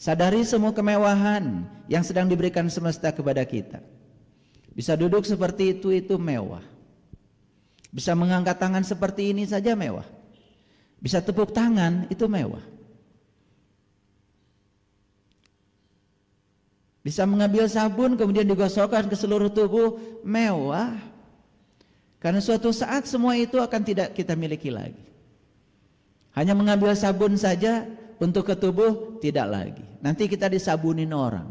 Sadari semua kemewahan yang sedang diberikan semesta kepada kita. Bisa duduk seperti itu mewah. Bisa mengangkat tangan seperti ini saja mewah. Bisa tepuk tangan itu mewah. Bisa mengambil sabun kemudian digosokkan ke seluruh tubuh, mewah. Karena suatu saat semua itu akan tidak kita miliki lagi. Hanya mengambil sabun saja untuk ke tubuh tidak lagi. Nanti kita disabunin orang.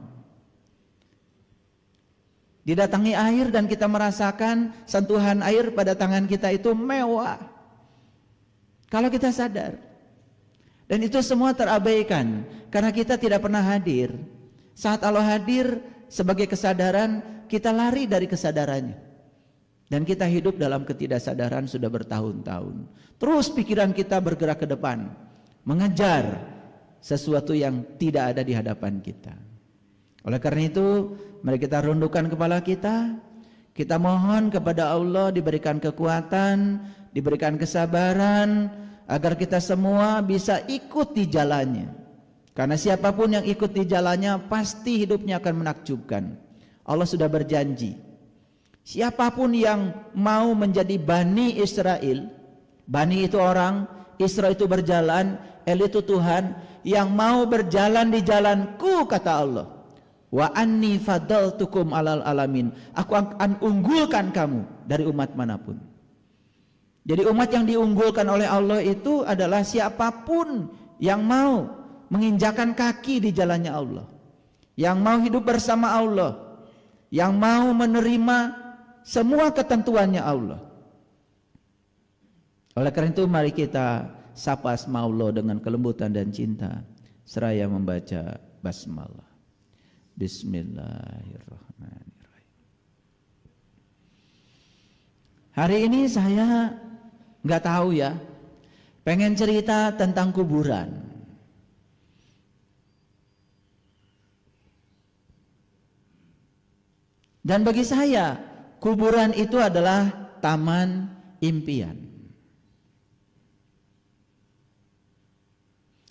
Didatangi air dan kita merasakan sentuhan air pada tangan kita itu mewah. Kalau kita sadar. Dan itu semua terabaikan karena kita tidak pernah hadir. Saat Allah hadir sebagai kesadaran, kita lari dari kesadarannya. Dan kita hidup dalam ketidaksadaran sudah bertahun-tahun. Terus pikiran kita bergerak ke depan, mengejar sesuatu yang tidak ada di hadapan kita. Oleh karena itu, mari kita rundukkan kepala kita. Kita mohon kepada Allah diberikan kekuatan, diberikan kesabaran, agar kita semua bisa ikut di jalannya. Karena siapapun yang ikut di jalannya pasti hidupnya akan menakjubkan. Allah sudah berjanji, siapapun yang mau menjadi Bani Israel, Bani itu orang, Isra itu berjalan, El itu Tuhan, yang mau berjalan di jalanku, kata Allah, wa anni fadaltukum alal alamin, aku akan unggulkan kamu dari umat manapun. Jadi umat yang diunggulkan oleh Allah itu adalah siapapun yang mau menginjakan kaki di jalannya Allah, yang mau hidup bersama Allah, yang mau menerima semua ketentuannya Allah. Oleh karena itu mari kita sapa asma Allah dengan kelembutan dan cinta seraya membaca basmalah. Bismillahirrahmanirrahim. Hari ini saya nggak tahu ya, pengen cerita tentang kuburan. Dan bagi saya, kuburan itu adalah taman impian.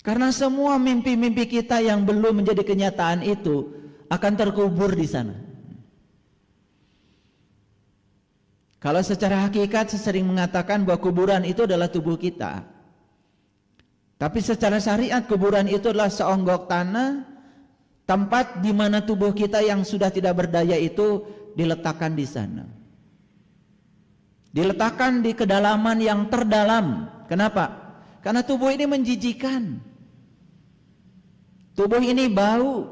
Karena semua mimpi-mimpi kita yang belum menjadi kenyataan itu akan terkubur di sana. Kalau secara hakikat saya sering mengatakan bahwa kuburan itu adalah tubuh kita. Tapi secara syariat kuburan itu adalah seonggok tanah, tempat di mana tubuh kita yang sudah tidak berdaya itu diletakkan di sana. Diletakkan di kedalaman yang terdalam. Kenapa? Karena tubuh ini menjijikan. Tubuh ini bau.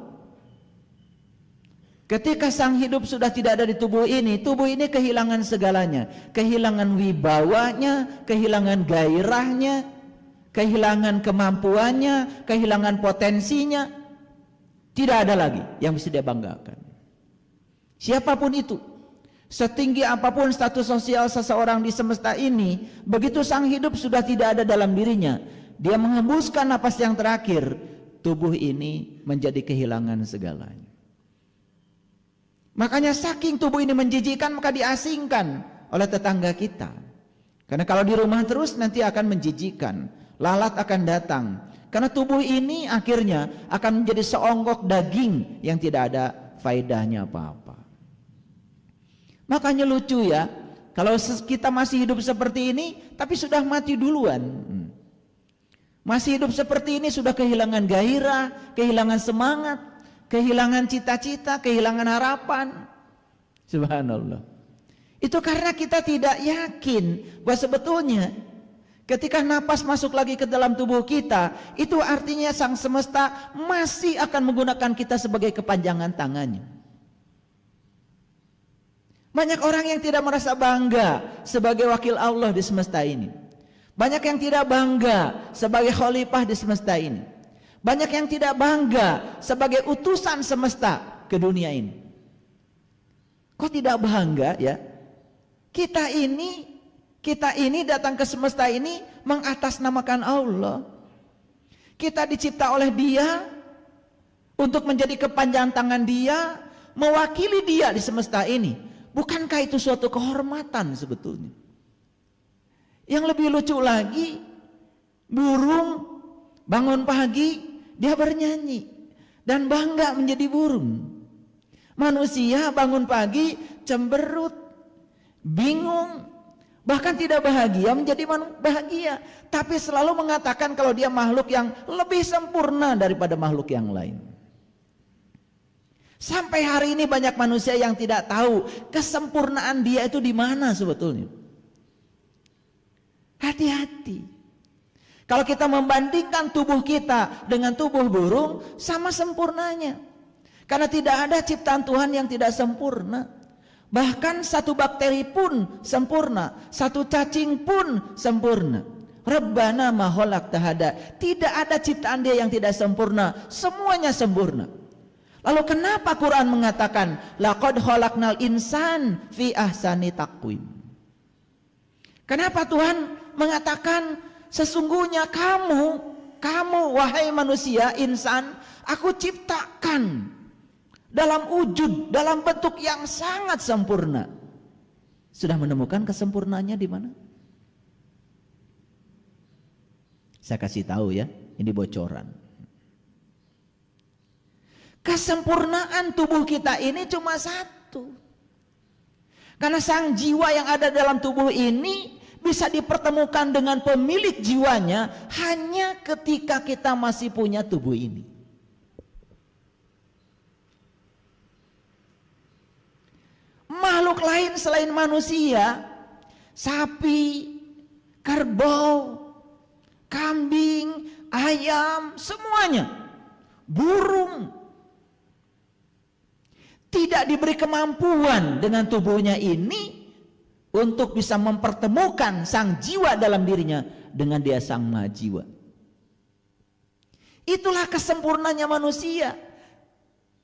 Ketika sang hidup sudah tidak ada di tubuh ini kehilangan segalanya. Kehilangan wibawanya, kehilangan gairahnya, kehilangan kemampuannya, kehilangan potensinya. Tidak ada lagi yang bisa dia banggakan. Siapapun itu, setinggi apapun status sosial seseorang di semesta ini, begitu sang hidup sudah tidak ada dalam dirinya, dia menghembuskan napas yang terakhir, tubuh ini menjadi kehilangan segalanya. Makanya saking tubuh ini menjijikkan, maka diasingkan oleh tetangga kita. Karena kalau di rumah terus nanti akan menjijikkan, lalat akan datang. Karena tubuh ini akhirnya akan menjadi seonggok daging yang tidak ada faedahnya apa-apa. Makanya lucu ya, kalau kita masih hidup seperti ini tapi sudah mati duluan. Masih hidup seperti ini sudah kehilangan gairah, kehilangan semangat, kehilangan cita-cita, kehilangan harapan. Subhanallah. Itu karena kita tidak yakin bahwa sebetulnya ketika napas masuk lagi ke dalam tubuh kita, itu artinya sang semesta masih akan menggunakan kita sebagai kepanjangan tangannya. Banyak orang yang tidak merasa bangga sebagai wakil Allah di semesta ini. Banyak yang tidak bangga sebagai khalifah di semesta ini. Banyak yang tidak bangga sebagai utusan semesta ke dunia ini. Kok tidak bangga ya? Kita ini datang ke semesta ini mengatasnamakan Allah. Kita dicipta oleh Dia untuk menjadi kepanjangan tangan Dia, mewakili Dia di semesta ini. Bukankah itu suatu kehormatan sebetulnya? Yang lebih lucu lagi, burung bangun pagi dia bernyanyi. dan bangga menjadi burung. Manusia bangun pagi cemberut, bingung, bahkan tidak bahagia menjadi bahagia, tapi selalu mengatakan kalau dia makhluk yang lebih sempurna daripada makhluk yang lain. Sampai hari ini banyak manusia yang tidak tahu kesempurnaan dia itu di mana sebetulnya. Hati-hati. Kalau kita membandingkan tubuh kita dengan tubuh burung, sama sempurnanya. Karena tidak ada ciptaan Tuhan yang tidak sempurna. Bahkan satu bakteri pun sempurna, satu cacing pun sempurna. Rabbana ma khalaqta hada. Tidak ada ciptaan dia yang tidak sempurna, semuanya sempurna. Lalu kenapa Quran mengatakan laqad khalaqnal insan fi ahsani taqwim? Kenapa Tuhan mengatakan sesungguhnya kamu wahai manusia insan, aku ciptakan dalam wujud, dalam bentuk yang sangat sempurna. Sudah menemukan kesempurnaannya di mana? Saya kasih tahu ya, ini bocoran. Kesempurnaan tubuh kita ini cuma satu. Karena sang jiwa yang ada dalam tubuh ini bisa dipertemukan dengan pemilik jiwanya hanya ketika kita masih punya tubuh ini. Makhluk lain selain manusia, sapi, kerbau, kambing, ayam, semuanya, burung, tidak diberi kemampuan dengan tubuhnya ini untuk bisa mempertemukan sang jiwa dalam dirinya dengan dia sang maha jiwa. Itulah kesempurnanya manusia.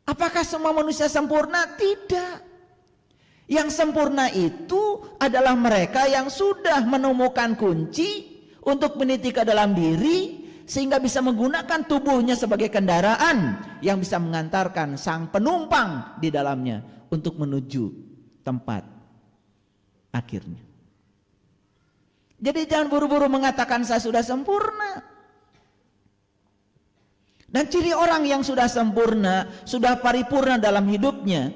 Apakah semua manusia sempurna? Tidak. Yang sempurna itu adalah mereka yang sudah menemukan kunci untuk meniti ke dalam diri, sehingga bisa menggunakan tubuhnya sebagai kendaraan yang bisa mengantarkan sang penumpang di dalamnya untuk menuju tempat akhirnya. Jadi jangan buru-buru mengatakan saya sudah sempurna. Dan ciri orang yang sudah sempurna, sudah paripurna dalam hidupnya,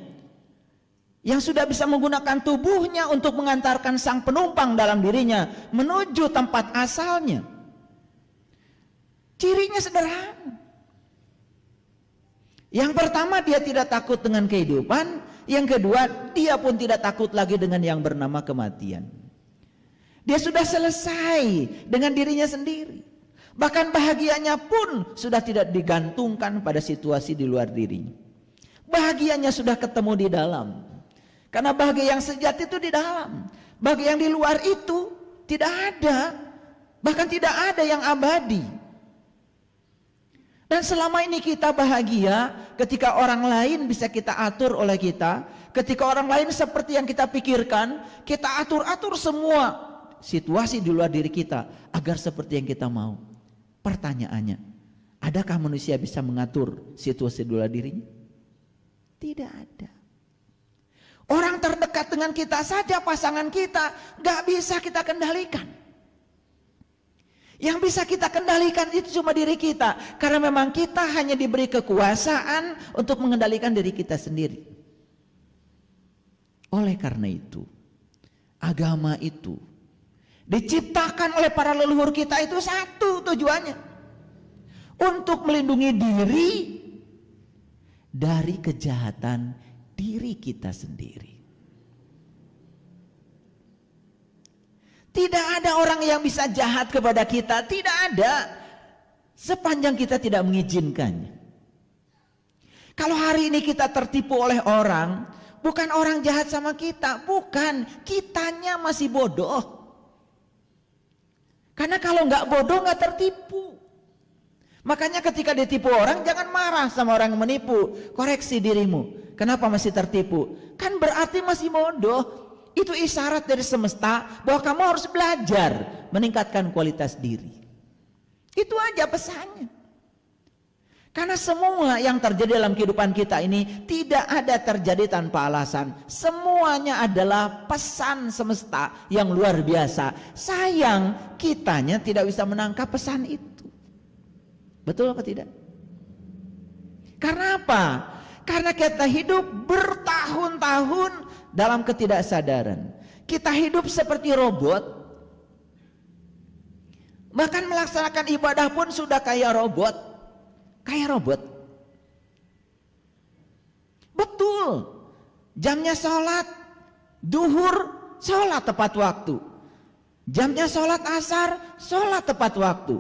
yang sudah bisa menggunakan tubuhnya untuk mengantarkan sang penumpang dalam dirinya menuju tempat asalnya. Cirinya sederhana. Yang pertama, dia tidak takut dengan kehidupan. Yang kedua, dia pun tidak takut lagi dengan yang bernama kematian. Dia sudah selesai dengan dirinya sendiri. Bahkan bahagianya pun sudah tidak digantungkan pada situasi di luar dirinya. Bahagianya sudah ketemu di dalam. Karena bahagia yang sejati itu di dalam. Bahagia yang di luar itu tidak ada. Bahkan tidak ada yang abadi. Dan selama ini kita bahagia ketika orang lain bisa kita atur oleh kita. Ketika orang lain seperti yang kita pikirkan, kita atur-atur semua situasi di luar diri kita agar seperti yang kita mau. Pertanyaannya, adakah manusia bisa mengatur situasi di luar dirinya? Tidak ada. Orang terdekat dengan kita saja, pasangan kita, gak bisa kita kendalikan. Yang bisa kita kendalikan itu cuma diri kita. Karena memang kita hanya diberi kekuasaan untuk mengendalikan diri kita sendiri. Oleh karena itu, agama itu diciptakan oleh para leluhur kita itu satu tujuannya. Untuk melindungi diri dari kejahatan diri kita sendiri. Tidak ada orang yang bisa jahat kepada kita, tidak ada, sepanjang kita tidak mengizinkannya. Kalau hari ini kita tertipu oleh orang, bukan orang jahat sama kita, bukan, kitanya masih bodoh. Karena kalau nggak bodoh nggak tertipu. Makanya ketika ditipu orang, jangan marah sama orang yang menipu, koreksi dirimu. Kenapa masih tertipu? Kan berarti masih bodoh. Itu isyarat dari semesta bahwa kamu harus belajar meningkatkan kualitas diri. Itu aja pesannya. Karena semua yang terjadi dalam kehidupan kita ini tidak ada terjadi tanpa alasan. Semuanya adalah pesan semesta yang luar biasa. Sayang kitanya tidak bisa menangkap pesan itu. Betul apa tidak? Karena apa? Karena kita hidup bertahun-tahun dalam ketidaksadaran. Kita hidup seperti robot. Bahkan melaksanakan ibadah pun sudah kayak robot. Kayak robot. Betul. Jamnya sholat duhur, sholat tepat waktu. Jamnya sholat asar, sholat tepat waktu.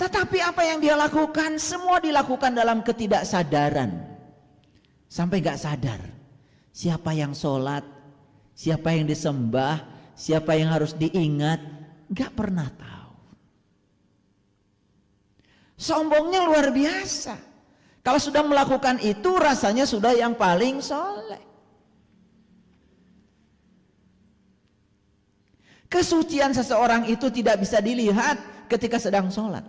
Tetapi apa yang dia lakukan, semua dilakukan dalam ketidaksadaran. Sampai gak sadar siapa yang sholat, siapa yang disembah, siapa yang harus diingat, gak pernah tahu. Sombongnya luar biasa. Kalau sudah melakukan itu rasanya sudah yang paling soleh. Kesucian seseorang itu tidak bisa dilihat ketika sedang sholat.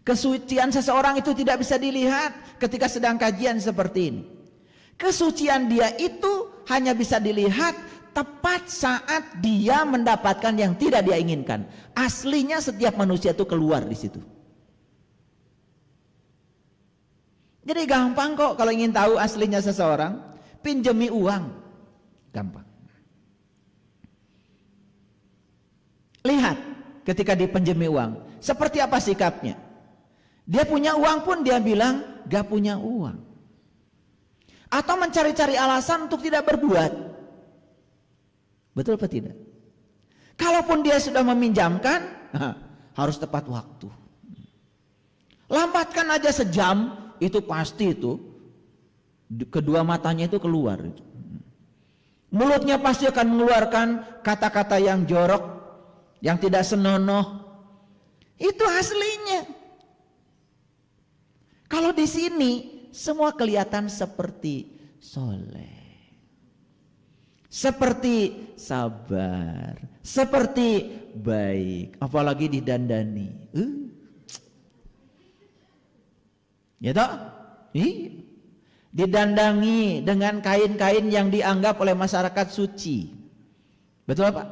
Kesucian seseorang itu tidak bisa dilihat ketika sedang kajian seperti ini. Kesucian dia itu hanya bisa dilihat tepat saat dia mendapatkan yang tidak dia inginkan. Aslinya setiap manusia itu keluar di situ. Jadi gampang kok kalau ingin tahu aslinya seseorang, pinjami uang. Gampang. Lihat ketika dipinjami uang, seperti apa sikapnya. Dia punya uang pun dia bilang gak punya uang. Atau mencari-cari alasan untuk tidak berbuat. Betul atau tidak? Kalaupun dia sudah meminjamkan, harus tepat waktu. Lambatkan aja sejam, itu pasti itu. Kedua matanya itu keluar. Mulutnya pasti akan mengeluarkan kata-kata yang jorok, yang tidak senonoh. Itu aslinya. Kalau di sini semua kelihatan seperti soleh, seperti sabar, seperti baik, apalagi didandani. Ya toh? Didandangi dengan kain-kain yang dianggap oleh masyarakat suci. Betul apa?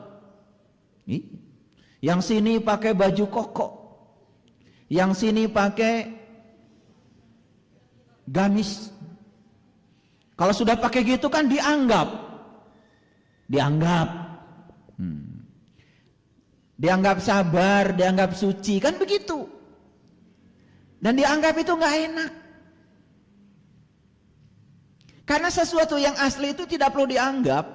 Yang sini pakai baju koko, yang sini pakai gamis. Kalau sudah pakai gitu kan dianggap sabar, dianggap suci, kan begitu. Dan dianggap itu nggak enak. Karena sesuatu yang asli itu tidak perlu dianggap.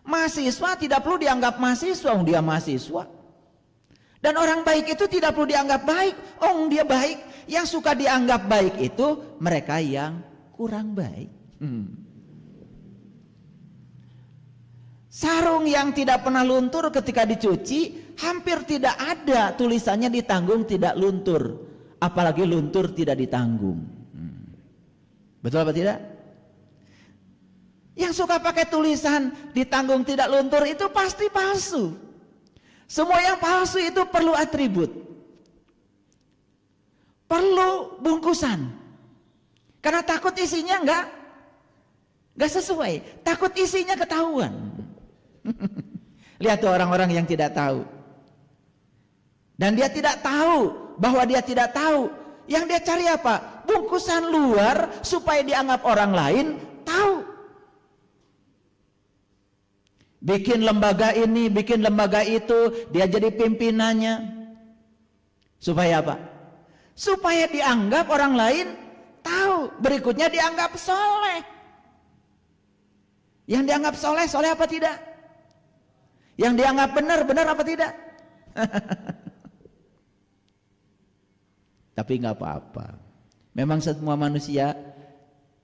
Mahasiswa tidak perlu dianggap mahasiswa, dia mahasiswa. Dan orang baik itu tidak perlu dianggap baik, dia baik. Yang suka dianggap baik itu mereka yang kurang baik. Sarung yang tidak pernah luntur ketika dicuci, hampir tidak ada tulisannya ditanggung tidak luntur. Apalagi luntur tidak ditanggung. Betul apa tidak? Yang suka pakai tulisan ditanggung tidak luntur itu pasti palsu. Semua yang palsu itu perlu atribut, perlu bungkusan. Karena takut isinya enggak sesuai, takut isinya ketahuan. Lihat tuh orang-orang yang tidak tahu. Dan dia tidak tahu bahwa dia tidak tahu. Yang dia cari apa? Bungkusan luar supaya dianggap orang lain tahu. Bikin lembaga ini, bikin lembaga itu, dia jadi pimpinannya. Supaya apa? Supaya dianggap orang lain tahu. Berikutnya dianggap soleh. Yang dianggap soleh, soleh apa tidak? Yang dianggap benar, benar apa tidak? Tapi nggak apa-apa. Memang semua manusia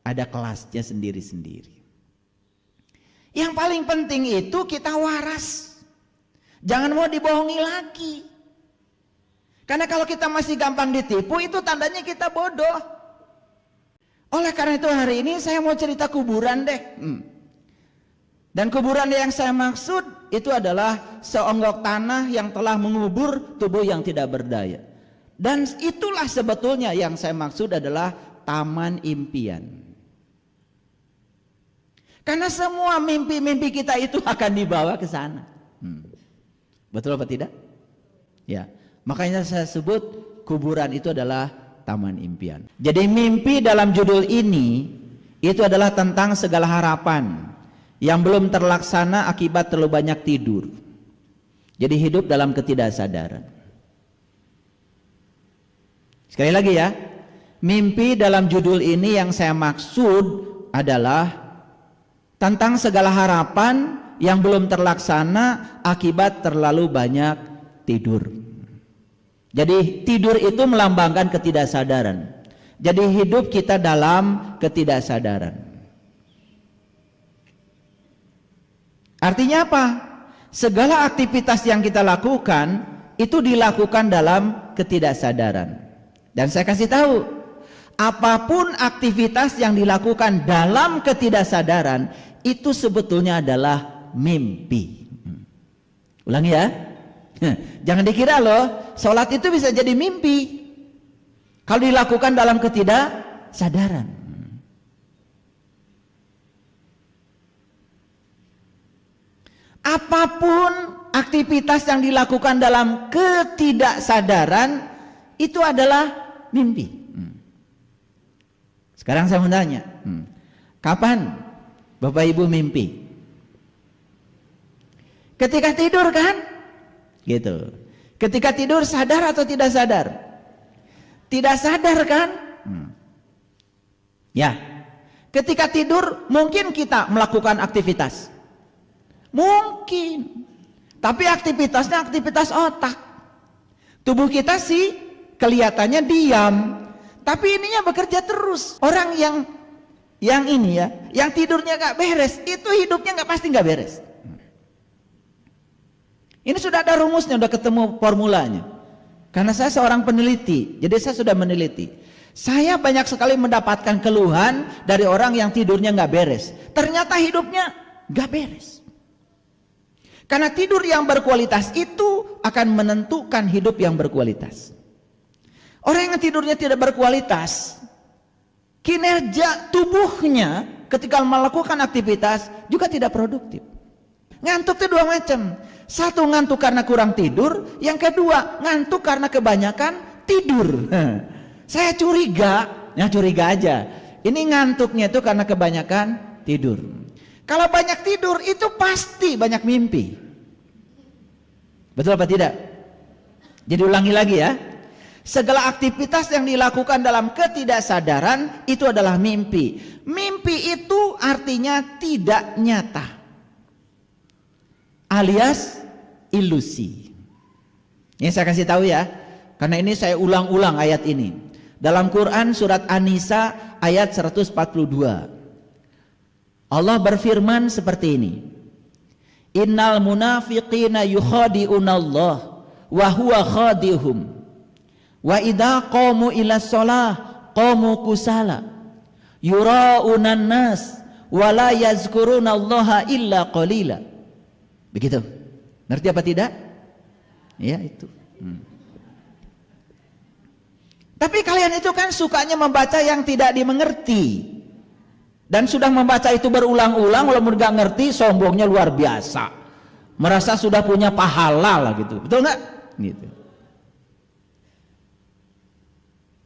ada kelasnya sendiri-sendiri. Yang paling penting itu kita waras. Jangan mau dibohongi lagi. Karena kalau kita masih gampang ditipu, itu tandanya kita bodoh. Oleh karena itu hari ini saya mau cerita kuburan deh. Dan kuburan yang saya maksud itu adalah seonggok tanah yang telah mengubur tubuh yang tidak berdaya. Dan itulah sebetulnya yang saya maksud adalah taman impian. Karena semua mimpi-mimpi kita itu akan dibawa ke sana. Betul apa tidak? Ya. Makanya saya sebut kuburan itu adalah taman impian. Jadi mimpi dalam judul ini itu adalah tentang segala harapan yang belum terlaksana akibat terlalu banyak tidur. Jadi hidup dalam ketidaksadaran. Sekali lagi ya, mimpi dalam judul ini yang saya maksud adalah tentang segala harapan yang belum terlaksana akibat terlalu banyak tidur. Jadi tidur itu melambangkan ketidaksadaran. Jadi hidup kita dalam ketidaksadaran. Artinya apa? Segala aktivitas yang kita lakukan itu dilakukan dalam ketidaksadaran. Dan saya kasih tahu, apapun aktivitas yang dilakukan dalam ketidaksadaran itu sebetulnya adalah mimpi. Ulangi ya. Jangan dikira loh, sholat itu bisa jadi mimpi kalau dilakukan dalam ketidaksadaran. Apapun aktivitas yang dilakukan dalam ketidaksadaran itu adalah mimpi. Sekarang saya mau tanya, kapan Bapak Ibu mimpi? Ketika tidur kan? Gitu. Ketika tidur sadar atau tidak sadar? Tidak sadar kan? Ya. Ketika tidur mungkin kita melakukan aktivitas. Mungkin. Tapi aktivitasnya aktivitas otak. Tubuh kita sih kelihatannya diam, tapi ininya bekerja terus. Orang yang ini ya, yang tidurnya gak beres, itu hidupnya pasti gak beres. Ini sudah ada rumusnya, sudah ketemu formulanya. Karena saya seorang peneliti, jadi saya sudah meneliti. Saya banyak sekali mendapatkan keluhan dari orang yang tidurnya gak beres. Ternyata hidupnya gak beres. Karena tidur yang berkualitas itu akan menentukan hidup yang berkualitas. Orang yang tidurnya tidak berkualitas, kinerja tubuhnya ketika melakukan aktivitas juga tidak produktif. Ngantuk itu dua macam. Satu, ngantuk karena kurang tidur. Yang kedua, ngantuk karena kebanyakan tidur. Saya curiga aja. Ini ngantuknya itu karena kebanyakan tidur. Kalau banyak tidur itu pasti banyak mimpi. Betul apa tidak? Jadi ulangi lagi ya. Segala aktivitas yang dilakukan dalam ketidaksadaran itu adalah mimpi. Mimpi itu artinya tidak nyata, alias ilusi. Ini saya kasih tahu ya, karena ini saya ulang-ulang ayat ini. Dalam Quran surat An-Nisa ayat 142. Allah berfirman seperti ini. Innal munafiqina yukhadi'unallah wa huwa khadihum. Wa idza qamu ila shalah qamu kusala. Yura'unan nas wa la yazkurunallaha illa qalila. Begitu. Ngerti apa tidak? Ya itu. Tapi kalian itu kan sukanya membaca yang tidak dimengerti. Dan sudah membaca itu berulang-ulang, walaupun gak ngerti, sombongnya luar biasa. Merasa sudah punya pahala lah gitu. Betul nggak? Gitu.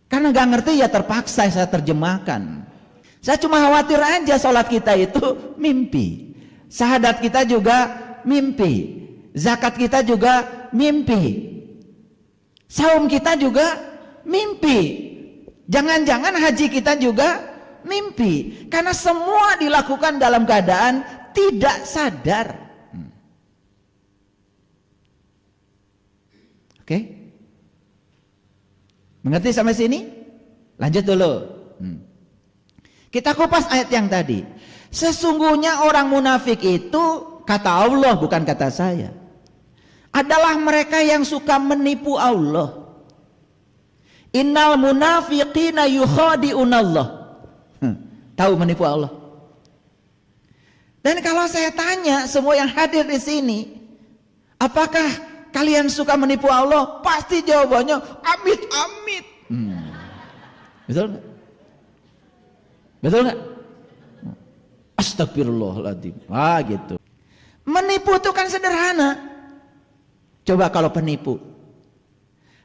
Karena gak ngerti ya terpaksa saya terjemahkan. Saya cuma khawatir aja sholat kita itu mimpi. Syahadat kita juga mimpi. Zakat kita juga mimpi. Saum kita juga mimpi. Jangan-jangan haji kita juga mimpi. Karena semua dilakukan dalam keadaan tidak sadar. Oke? Mengerti sampai sini? Lanjut dulu. Kita kupas ayat yang tadi. Sesungguhnya orang munafik itu, kata Allah bukan kata saya, adalah mereka yang suka menipu Allah. Innal munafiqina yukhadi'unallah. Tahu menipu Allah. Dan kalau saya tanya semua yang hadir di sini, apakah kalian suka menipu Allah? Pasti jawabannya amit amit. Betul nggak? Betul nggak? Astagfirullahaladzim. Gitu. Menipu itu kan sederhana. Coba kalau penipu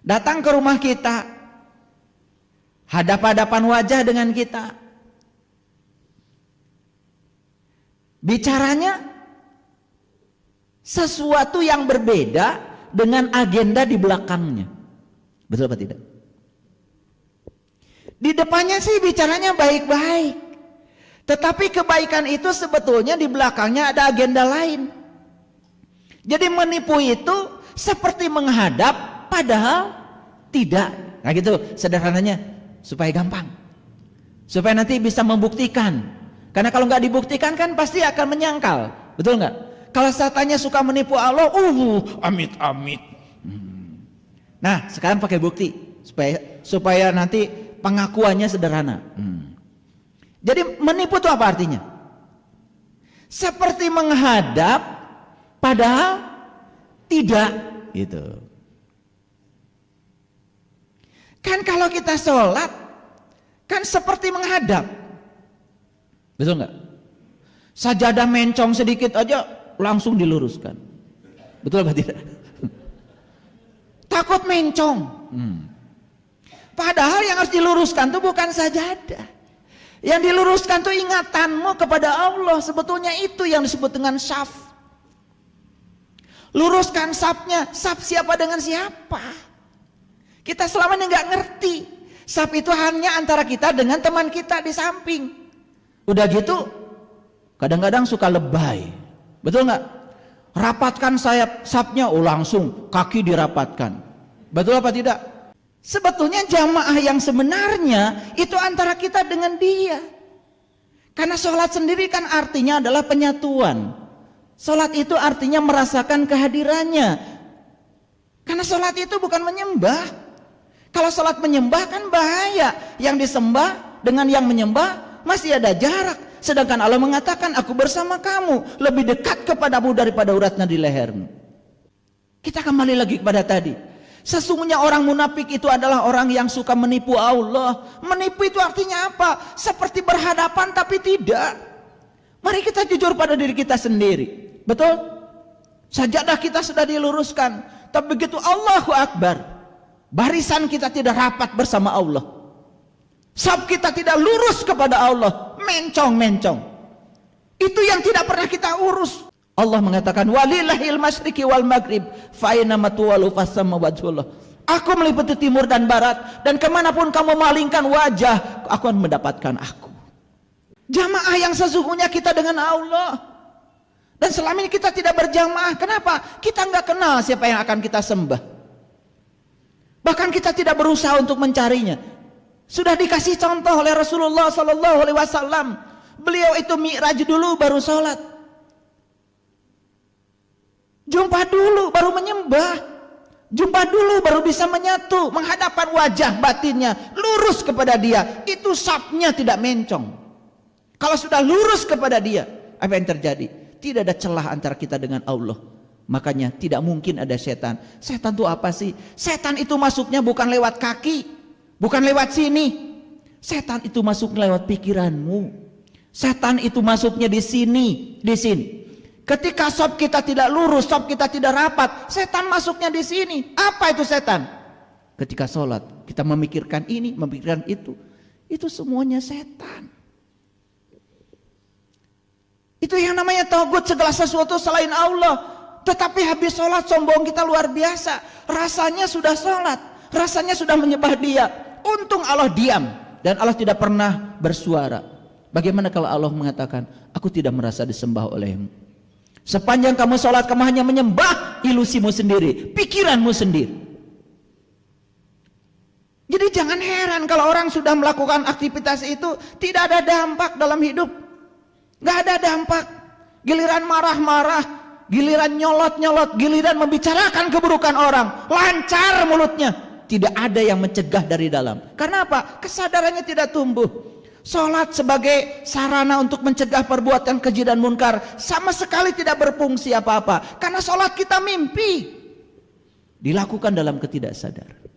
datang ke rumah kita, hadap-hadapan wajah dengan kita. Bicaranya sesuatu yang berbeda dengan agenda di belakangnya. Betul apa tidak? Di depannya sih bicaranya baik-baik, tetapi kebaikan itu sebetulnya di belakangnya ada agenda lain. Jadi menipu itu seperti menghadap padahal tidak. Nah gitu sederhananya, supaya gampang, supaya nanti bisa membuktikan. Karena kalau nggak dibuktikan kan pasti akan menyangkal, betul nggak? Kalau setannya suka menipu Allah, amit-amit. Nah sekarang pakai bukti supaya nanti pengakuannya sederhana. Jadi menipu itu apa artinya? Seperti menghadap padahal tidak, gitu. Kan kalau kita sholat kan seperti menghadap, betul nggak? Sajadah mencong sedikit aja langsung diluruskan, betul apa tidak? Takut mencong. Padahal yang harus diluruskan itu bukan sajadah. Yang diluruskan itu ingatanmu kepada Allah. Sebetulnya itu yang disebut dengan syaf. Luruskan syafnya. Syaf siapa dengan siapa? Kita selama ini nggak ngerti. Syaf itu hanya antara kita dengan teman kita di samping. Udah gitu kadang-kadang suka lebay, betul nggak? Rapatkan sayap syafnya, langsung kaki dirapatkan, betul apa tidak? Sebetulnya jamaah yang sebenarnya itu antara kita dengan dia. Karena sholat sendiri kan artinya adalah penyatuan. Sholat itu artinya merasakan kehadirannya. Karena sholat itu bukan menyembah. Kalau sholat menyembah kan bahaya. Yang disembah dengan yang menyembah masih ada jarak. Sedangkan Allah mengatakan, aku bersama kamu, lebih dekat kepadamu daripada uratnya di lehermu. Kita kembali lagi kepada tadi. Sesungguhnya orang munafik itu adalah orang yang suka menipu Allah. Menipu itu artinya apa? Seperti berhadapan tapi tidak. Mari kita jujur pada diri kita sendiri. Betul? Sajadah kita sudah diluruskan, tapi begitu Allahu Akbar, barisan kita tidak rapat bersama Allah. Saf kita tidak lurus kepada Allah, mencong-mencong. Itu yang tidak pernah kita urus. Allah mengatakan walillahil masyriqi wal maghrib fa aina matuwalu fasamma wajhullah. Aku meliputi timur dan barat, dan kemanapun kamu malingkan wajah, aku akan mendapatkan aku. Jamaah yang sesungguhnya kita dengan Allah. Dan selama ini kita tidak berjamaah. Kenapa? Kita nggak kenal siapa yang akan kita sembah. Bahkan kita tidak berusaha untuk mencarinya. Sudah dikasih contoh oleh Rasulullah SAW. Beliau itu mi'raj dulu baru sholat. Jumpa dulu baru menyembah. Jumpa dulu baru bisa menyatu, menghadapkan wajah batinnya lurus kepada dia. Itu safnya tidak mencong. Kalau sudah lurus kepada dia, apa yang terjadi? Tidak ada celah antara kita dengan Allah. Makanya tidak mungkin ada setan. Setan itu apa sih? Setan itu masuknya bukan lewat kaki, bukan lewat sini. Setan itu masuk lewat pikiranmu. Setan itu masuknya di sini, di sini. Ketika sop kita tidak lurus, sop kita tidak rapat, setan masuknya di sini. Apa itu setan? Ketika sholat, kita memikirkan ini, memikirkan itu semuanya setan. Itu yang namanya tauhid, segala sesuatu selain Allah. Tetapi habis sholat sombong kita luar biasa. Rasanya sudah sholat, rasanya sudah menyembah dia. Untung Allah diam dan Allah tidak pernah bersuara. Bagaimana kalau Allah mengatakan, aku tidak merasa disembah olehmu? Sepanjang kamu sholat, kamu hanya menyembah ilusimu sendiri, pikiranmu sendiri. Jadi jangan heran kalau orang sudah melakukan aktivitas itu tidak ada dampak dalam hidup. Gak ada dampak. Giliran marah-marah, giliran nyolot-nyolot, giliran membicarakan keburukan orang, lancar mulutnya. Tidak ada yang mencegah dari dalam. Karena apa? Kesadarannya tidak tumbuh. Sholat sebagai sarana untuk mencegah perbuatan keji dan munkar sama sekali tidak berfungsi apa-apa. Karena sholat kita mimpi. Dilakukan dalam ketidaksadar.